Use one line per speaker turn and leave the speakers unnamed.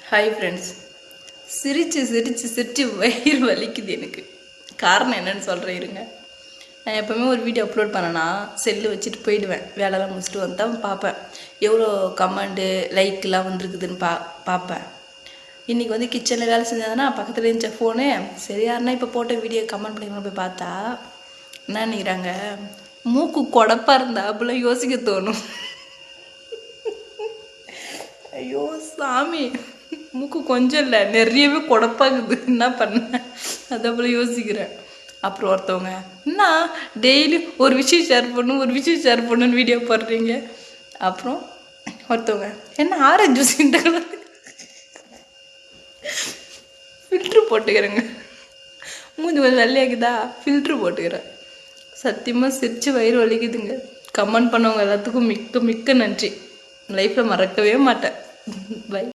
Hi friends. சிரித்து சிரித்து சிரித்து வயிறு வலிக்குது. எனக்கு காரணம் என்னன்னு சொல்கிறேன் இருங்க. நான் எப்போவுமே ஒரு வீடியோ அப்லோட் பண்ணேன்னா செல்லு வச்சுட்டு போயிடுவேன். வேலைலாம் முடிச்சுட்டு வந்து தான் பார்ப்பேன் எவ்வளோ கமெண்டு லைக்கெலாம் வந்துருக்குதுன்னு பார்ப்பேன். இன்றைக்கி வந்து கிச்சனில் வேலை செஞ்சதுன்னா பக்கத்தில் இருந்துச்ச ஃபோனு. சரி யாருன்னா இப்போ போட்ட வீடியோ கமெண்ட் பண்ணிக்கலாம் போய் பார்த்தா என்ன நினைக்கிறாங்க, மூக்கு கொடப்பாக இருந்தா அப்படிலாம் யோசிக்க தோணும். ஐயோ சாமி, மூக்கு கொஞ்சம் இல்லை நிறையவே கொடப்பாகுது, என்ன பண்ண அதை போல யோசிக்கிறேன். அப்புறம் ஒருத்தவங்க என்ன டெய்லி ஒரு விஷயம் ஷேர் பண்ணுன்னு வீடியோ போடுறீங்க. அப்புறம் ஒருத்தவங்க என்ன ஆரஞ்சு ஜூஸ் இந்த கலர் ஃபில்ட்ரு போட்டுக்கிறேங்க, மூஞ்சி கொஞ்சம் வெள்ளையாக்குதா ஃபில்ட்ரு போட்டுக்கிறேன். சத்தியமாக சிரித்து வயிறு வலிக்குதுங்க. கமெண்ட் பண்ணவங்க எல்லாத்துக்கும் மிக்க மிக்க நன்றி. லைஃப்பில் மறக்கவே மாட்டேன். பை.